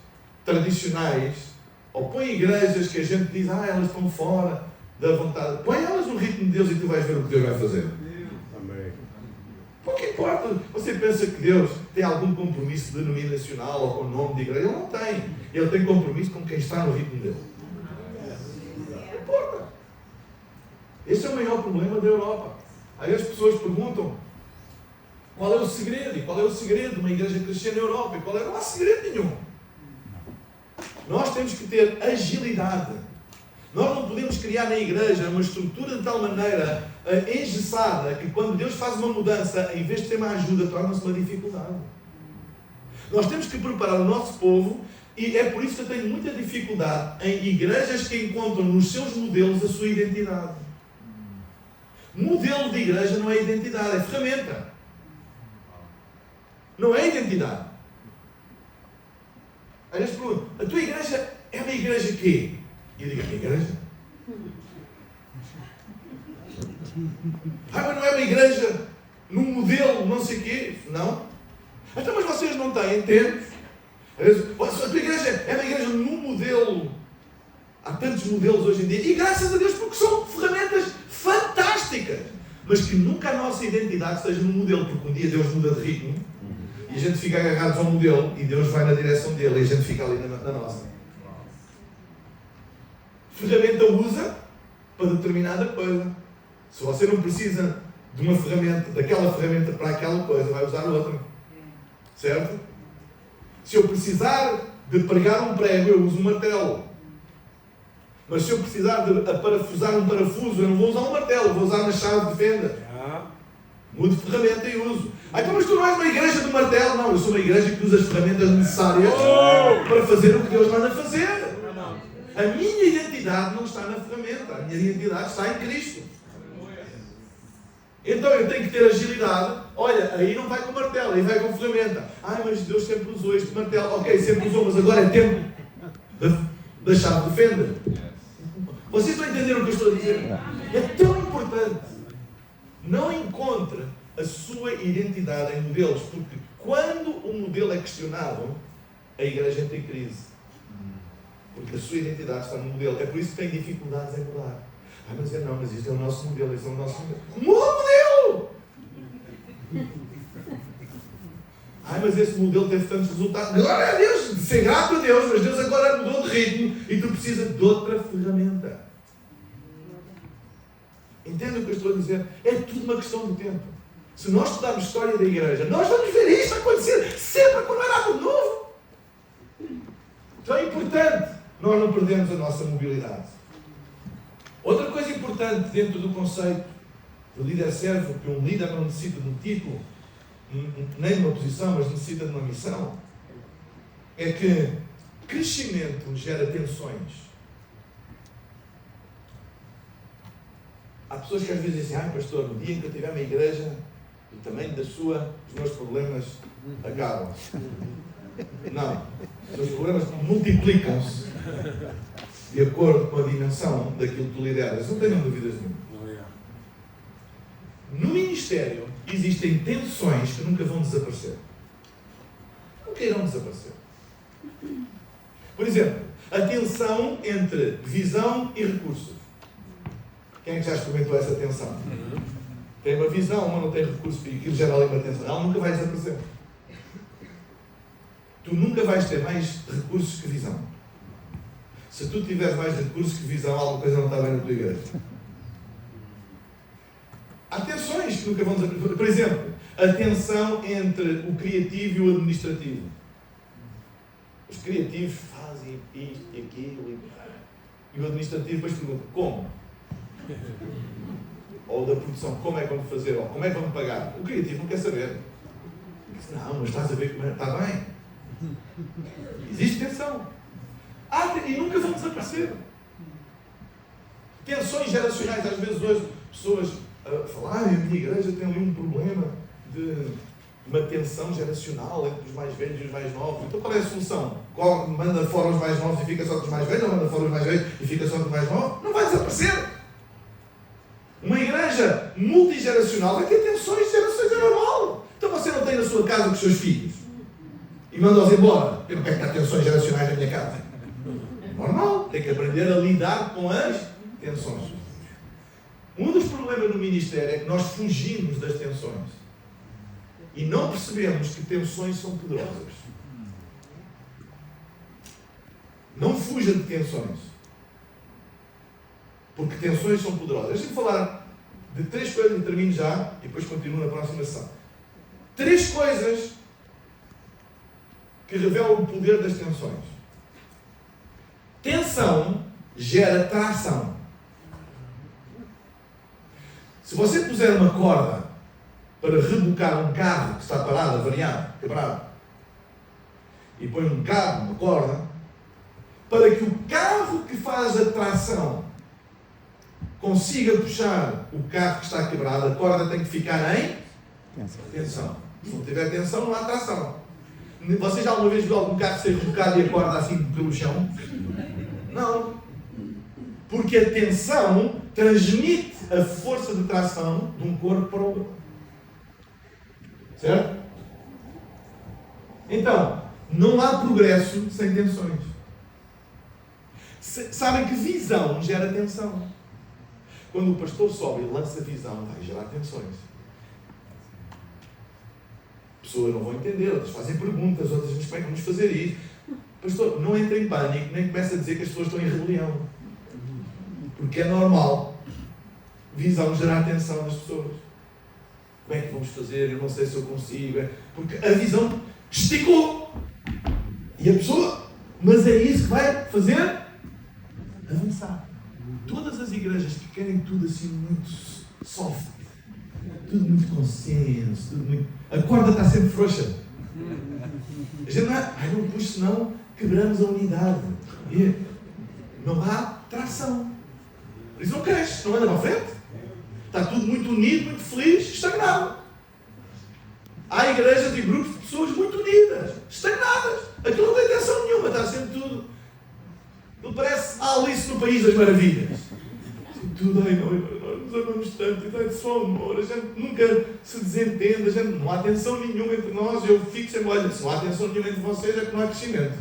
tradicionais, ou põe igrejas que a gente diz, elas estão fora da vontade. Põe elas no ritmo de Deus e tu vais ver o que Deus vai fazer. Amém. Pouco importa. Você pensa que Deus tem algum compromisso denominacional ou com o nome de igreja? Ele não tem. Ele tem compromisso com quem está no ritmo dele. Não importa. Esse é o maior problema da Europa. Aí as pessoas perguntam, qual é o segredo? E qual é o segredo de uma igreja crescer na Europa? Não há segredo nenhum. Nós temos que ter agilidade. Nós não podemos criar na igreja uma estrutura de tal maneira engessada que quando Deus faz uma mudança, em vez de ter uma ajuda, torna-se uma dificuldade. Nós temos que preparar o nosso povo e é por isso que eu tenho muita dificuldade em igrejas que encontram nos seus modelos a sua identidade. Modelo de igreja não é identidade, é ferramenta. Não é identidade. Aí eles perguntam, a tua igreja é uma igreja quê? E eu digo, a minha igreja? Mas não é uma igreja num modelo não sei quê? Não. Então, mas vocês não têm tempos? A tua igreja é uma igreja num modelo. Há tantos modelos hoje em dia. E graças a Deus, porque são ferramentas fantásticas. Mas que nunca a nossa identidade seja num modelo, porque um dia Deus muda de ritmo e a gente fica agarrados ao modelo e Deus vai na direção dele e a gente fica ali na nossa. Ferramenta usa para determinada coisa. Se você não precisa de uma ferramenta, daquela ferramenta para aquela coisa, vai usar outra. Certo? Se eu precisar de pregar um prego, eu uso um martelo. Mas se eu precisar de parafusar um parafuso, eu não vou usar um martelo, vou usar uma chave de fenda. Mudo de ferramenta e uso. Então, mas tu não és uma igreja do martelo? Não, eu sou uma igreja que usa as ferramentas necessárias para fazer o que Deus manda fazer. A minha identidade não está na ferramenta, a minha identidade está em Cristo. Então eu tenho que ter agilidade. Olha, aí não vai com martelo, aí vai com ferramenta. Mas Deus sempre usou este martelo. Ok, sempre usou, mas agora é tempo da chave de fenda. Vocês estão a entender o que eu estou a dizer? É tão importante. Não encontre a sua identidade em modelos, porque quando o modelo é questionado, a igreja entra em crise. Porque a sua identidade está no modelo. É por isso que tem dificuldades em mudar. Mas isto é o nosso modelo, este é o nosso modelo. Muda o modelo! Mas esse modelo teve tantos resultados. Glória a Deus! Ser grato a Deus, mas Deus agora mudou de ritmo e tu precisas de outra ferramenta. Entende o que eu estou a dizer? É tudo uma questão do tempo. Se nós estudarmos a história da igreja, nós vamos ver isto acontecer sempre quando era algo novo. Então é importante nós não perdermos a nossa mobilidade. Outra coisa importante dentro do conceito do líder-servo, que um líder não necessita de um título, nem de uma posição, mas necessita de uma missão, é que crescimento gera tensões. Há pessoas que às vezes dizem, pastor, no dia em que eu tiver uma igreja, o tamanho da sua, os meus problemas acabam. Não. Os meus problemas multiplicam-se de acordo com a dimensão daquilo que tu lideras. Não tenham dúvidas nenhuma. No ministério existem tensões que nunca vão desaparecer. Nunca irão desaparecer. Por exemplo, a tensão entre visão e recursos. Quem é que já experimentou essa tensão? Tem uma visão, mas não tem recursos, e aquilo gera ali uma tensão. Ela nunca vai desaparecer. Tu nunca vais ter mais recursos que visão. Se tu tiveres mais recursos que visão, alguma coisa não está bem na tua igreja. Há tensões que nunca vão desaparecer. Por exemplo, a tensão entre o criativo e o administrativo. Os criativos fazem isto e aquilo e o administrativo depois pergunta, como? Ou da produção, como é que vamos fazer? Ou como é que vamos pagar? O criativo não quer saber. Diz, não, mas estás a ver como é? Está bem. Existe tensão. E nunca vão desaparecer. Tensões geracionais. Às vezes hoje pessoas falam, a minha igreja tem ali um problema de uma tensão geracional entre os mais velhos e os mais novos. Então qual é a solução? Manda fora os mais novos e fica só dos mais velhos? Ou manda fora os mais velhos e fica só dos mais novos? Não vai desaparecer. Uma igreja multigeracional vai ter tensões de gerações, é normal. Então você não tem na sua casa com os seus filhos e manda-os embora. Eu não quero ter tensões geracionais na minha casa. Normal. Tem que aprender a lidar com as tensões. Um dos problemas no ministério é que nós fugimos das tensões e não percebemos que tensões são poderosas. Não fuja de tensões. Porque tensões são poderosas. Deixa-me falar de 3 coisas e termino já, e depois continuo na próxima sessão. 3 coisas que revelam o poder das tensões. Tensão gera tração. Se você puser uma corda para rebocar um carro que está parado, avariado, quebrado, e põe um cabo, uma corda, para que o carro que faz a tração consiga puxar o carro que está quebrado, a corda tem que ficar em tensão. Se não tiver tensão, não há tração. Você já alguma vez viu algum carro ser rebocado e a corda assim pelo chão? Não. Porque a tensão transmite a força de tração de um corpo para o outro. Certo? Então, não há progresso sem tensões. Sabem que visão gera tensão. Quando o pastor sobe e lança a visão, vai gerar tensões. Pessoas não vão entender, outras fazem perguntas, outras dizem, como é que vamos fazer isso? Pastor, não entre em pânico, nem comece a dizer que as pessoas estão em rebelião. Porque é normal visão gerar tensão nas pessoas. Como é que vamos fazer? Eu não sei se eu consigo. Porque a visão esticou. E a pessoa, mas é isso que vai fazer avançar. Todas as igrejas que querem tudo assim muito soft, tudo muito consenso, tudo muito... A corda está sempre frouxa. A gente não puxa, senão quebramos a unidade. E não há tração. Por isso não cresce, não anda para a frente. Está tudo muito unido, muito feliz, estagnado. Há igrejas e grupos de pessoas muito unidas, estagnadas. Aquilo não tem tensão nenhuma, está sempre tudo. Não parece Alice no País das Maravilhas. Tudo, nós nos amamos tanto, e é só amor, a gente nunca se desentende, a gente, não há tensão nenhuma entre nós, eu fico sempre, olha, se não há tensão nenhuma entre vocês é que não há crescimento.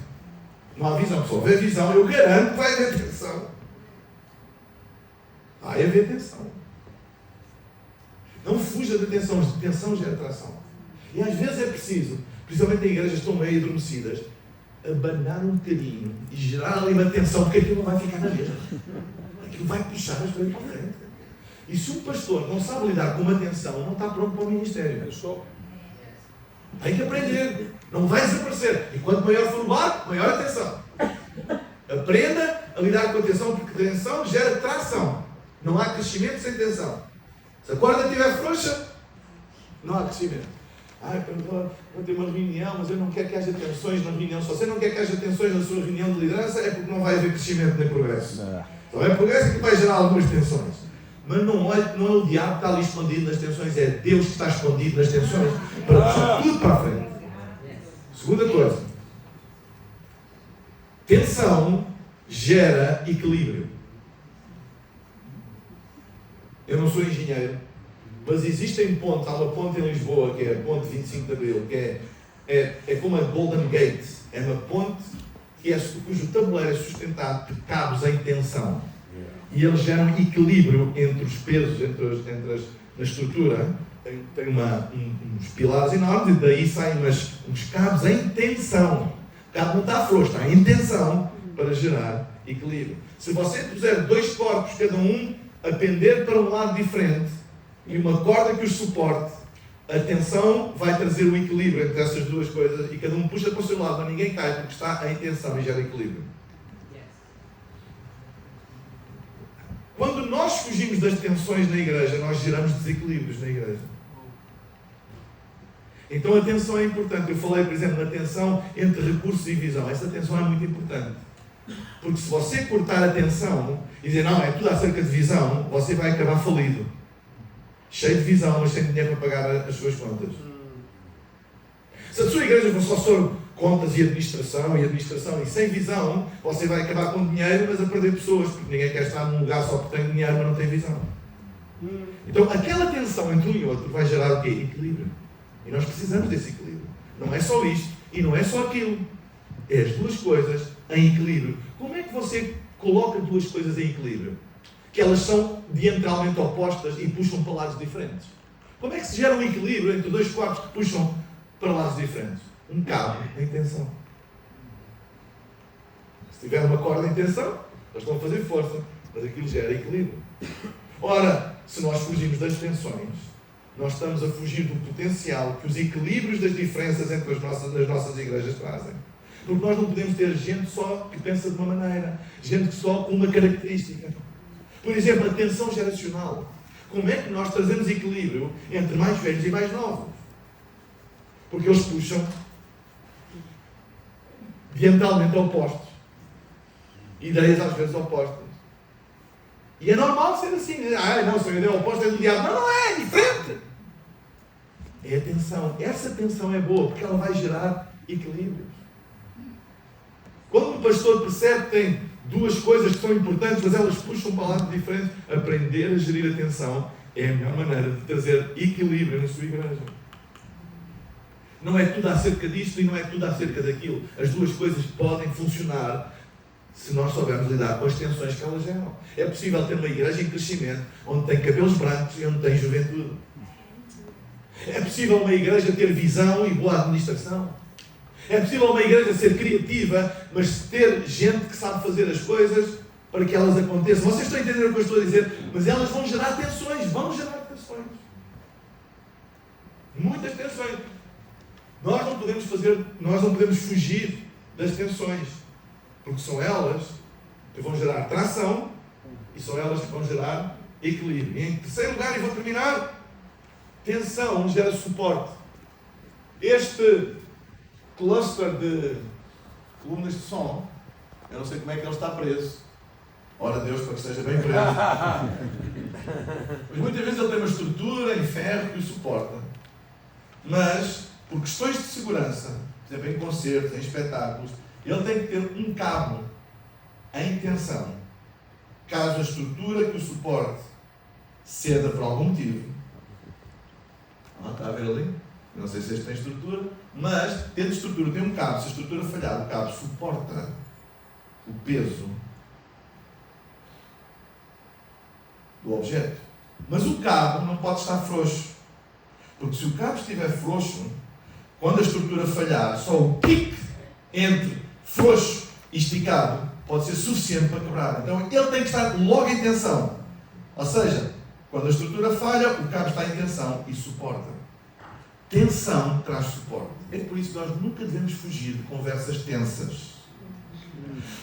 Não há visão. Se houver visão, eu garanto que vai haver tensão. Vai haver tensão. Não fuja da tensão, tensão gera atração. E às vezes é preciso, principalmente em igrejas que estão meio adormecidas, abanar um bocadinho e gerar ali uma tensão, porque aquilo não vai ficar na mesma. Aquilo vai puxar as coisas para a frente. E se um pastor não sabe lidar com uma tensão, não está pronto para o ministério. Tem que aprender. Não vai desaparecer. E quanto maior for o barco, maior a tensão. Aprenda a lidar com a tensão, porque tensão gera tração. Não há crescimento sem tensão. Se a corda estiver frouxa, não há crescimento. Vou ter uma reunião, mas eu não quero que haja tensões na reunião. Se você não quer que haja tensões na sua reunião de liderança, é porque não vai haver crescimento nem progresso. Então é progresso que vai gerar algumas tensões. Mas não é o diabo que está ali escondido nas tensões, é Deus que está escondido nas tensões para puxar tudo para a frente. Segunda coisa. Tensão gera equilíbrio. Eu não sou engenheiro, mas existem pontes. Há uma ponte em Lisboa, que é a ponte 25 de Abril, que é como a Golden Gate. É uma ponte cujo tabuleiro é sustentado por cabos em tensão. E eles geram equilíbrio entre os pesos, na estrutura. Tem uns pilares enormes e daí saem uns cabos em tensão. O cabo não está frouxo, está em tensão para gerar equilíbrio. Se você puser dois corpos, cada um a pender para um lado diferente, e uma corda que os suporte, a tensão vai trazer o equilíbrio entre essas duas coisas e cada um puxa para o seu lado, mas ninguém cai porque está em tensão e gera equilíbrio. Quando nós fugimos das tensões na igreja, nós geramos desequilíbrios na igreja. Então a tensão é importante. Eu falei, por exemplo, na tensão entre recursos e visão. Essa tensão é muito importante. Porque se você cortar a tensão e dizer, não, é tudo acerca de visão, você vai acabar falido. Cheio de visão, mas sem dinheiro para pagar as suas contas. Se a sua igreja for só sobre contas e administração e sem visão, você vai acabar com dinheiro, mas a perder pessoas, porque ninguém quer estar num lugar só porque tem dinheiro, mas não tem visão. Então aquela tensão entre um e outro vai gerar o quê? Equilíbrio. E nós precisamos desse equilíbrio. Não é só isto e não é só aquilo. É as duas coisas em equilíbrio. Como é que você coloca duas coisas em equilíbrio? Que elas são diametralmente opostas e puxam para lados diferentes. Como é que se gera um equilíbrio entre dois corpos que puxam para lados diferentes? Um cabo em tensão. Se tiver uma corda em tensão, eles estão a fazer força, mas aquilo gera equilíbrio. Ora, se nós fugimos das tensões, nós estamos a fugir do potencial que os equilíbrios das diferenças entre as nossas igrejas trazem. Porque nós não podemos ter gente só que pensa de uma maneira, gente só com uma característica. Por exemplo, a tensão geracional. Como é que nós trazemos equilíbrio entre mais velhos e mais novos? Porque eles puxam diametralmente opostos. Ideias às vezes opostas. E é normal ser assim. Não, se a ideia oposta é do diabo. Não é diferente. É a tensão. Essa tensão é boa, porque ela vai gerar equilíbrios. Quando um pastor percebe que tem duas coisas que são importantes, mas elas puxam para lado diferente, aprender a gerir a tensão é a melhor maneira de trazer equilíbrio na sua igreja. Não é tudo acerca disto e não é tudo acerca daquilo. As duas coisas podem funcionar se nós soubermos lidar com as tensões que elas geram. É possível ter uma igreja em crescimento, onde tem cabelos brancos e onde tem juventude. É possível uma igreja ter visão e boa administração. É possível uma igreja ser criativa, mas ter gente que sabe fazer as coisas para que elas aconteçam. Vocês estão a entender o que eu estou a dizer? Mas elas vão gerar tensões. Muitas tensões. Nós não podemos fugir das tensões, porque são elas que vão gerar tração e são elas que vão gerar equilíbrio. E em terceiro lugar, e vou terminar, tensão gera suporte. Este cluster de colunas de som, eu não sei como é que ele está preso. Ora Deus para que esteja bem preso. Mas muitas vezes ele tem uma estrutura em ferro que o suporta. Mas, por questões de segurança, por exemplo, em concertos, em espetáculos, ele tem que ter um cabo em tensão. Caso a estrutura que o suporte ceda por algum motivo. Está a ver ali? Não sei se este tem estrutura, mas tendo estrutura, tem um cabo. Se a estrutura falhar, o cabo suporta o peso do objeto. Mas o cabo não pode estar frouxo. Porque se o cabo estiver frouxo, quando a estrutura falhar, só o pique entre frouxo e esticado pode ser suficiente para quebrar. Então ele tem que estar logo em tensão. Ou seja, Quando a estrutura falha, o cabo está em tensão e suporta. Tensão traz suporte. É por isso que nós nunca devemos fugir de conversas tensas.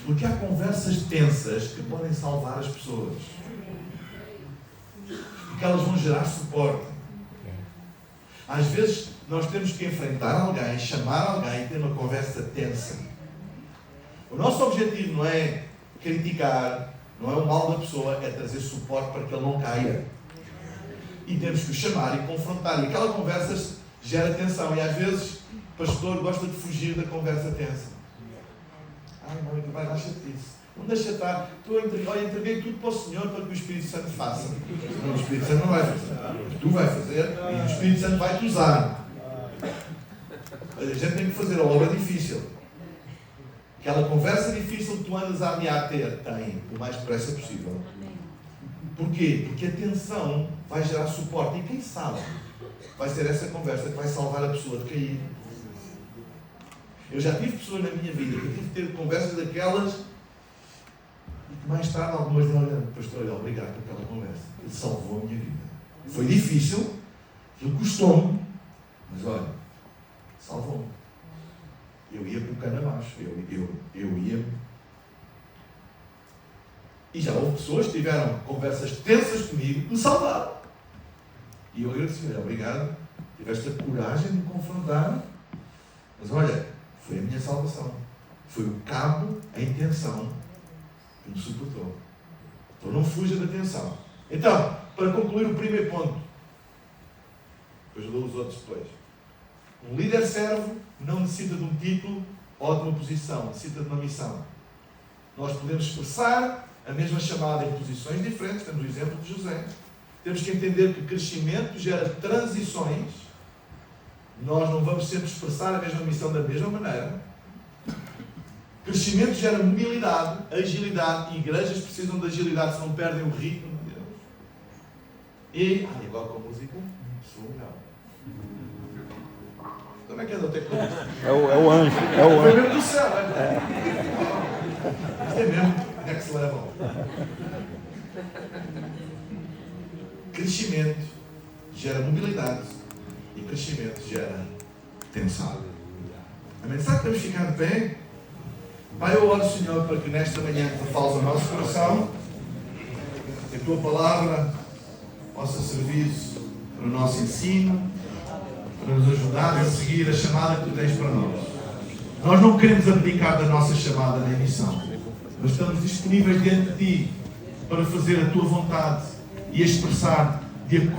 Porque há conversas tensas que podem salvar as pessoas. Porque elas vão gerar suporte. Às vezes, nós temos que enfrentar alguém, chamar alguém e ter uma conversa tensa. O nosso objetivo não é criticar, não é o mal da pessoa, é trazer suporte para que ele não caia. E temos que o chamar e confrontar. E aquela conversa gera tensão. E às vezes o pastor gosta de fugir da conversa tensa. Ai, não, vai dar chatice. Não deixa estar. Entreguei tudo para o Senhor para que o Espírito Santo faça. Não, o Espírito Santo não vai fazer. Tu vai fazer e o Espírito Santo vai te usar. A gente tem que fazer a obra difícil. Aquela conversa difícil que tu andas a ameaçar ter, tem o mais depressa possível. Porquê? Porque a tensão vai gerar suporte. E quem sabe vai ser essa conversa que vai salvar a pessoa de cair. Eu já tive pessoas na minha vida que eu tive de ter conversas daquelas e que mais tarde algumas delas olham, pastor, obrigado por aquela conversa. Ele salvou a minha vida. Foi difícil, aquilo custou-me, mas olha, salvou-me. Eu ia por cano abaixo, eu ia. E já houve pessoas que tiveram conversas tensas comigo que me salvaram. E eu agradeci, obrigado, tiveste a coragem de me confrontar, mas olha, foi a minha salvação. Foi o cabo, a intenção que me suportou. Então não fuja da tensão. Então, para concluir o primeiro ponto, depois dou os outros depois. Um líder servo não necessita de um título ou de uma posição, necessita de uma missão. Nós podemos expressar a mesma chamada em posições diferentes, temos o exemplo de José. Temos que entender que crescimento gera transições. Nós não vamos sempre expressar a mesma missão da mesma maneira. Crescimento gera mobilidade, agilidade, e igrejas precisam de agilidade, senão perdem o ritmo de Deus. E, igual com a música, sou legal. Como é que é da tecnologia? É o anjo. É o Foi anjo. mesmo do céu, é? Isto é mesmo next level. Crescimento gera mobilidade e crescimento gera tensão. Amém? Sabe que podemos ficar de pé? Pai, eu oro, Senhor, para que nesta manhã tu fales ao nosso coração, que a tua palavra possa servir para o nosso ensino, para nos ajudar a seguir a chamada que tu tens para nós. Nós não queremos abdicar da nossa chamada nem missão, mas estamos disponíveis diante de ti para fazer a tua vontade e expressar de acordo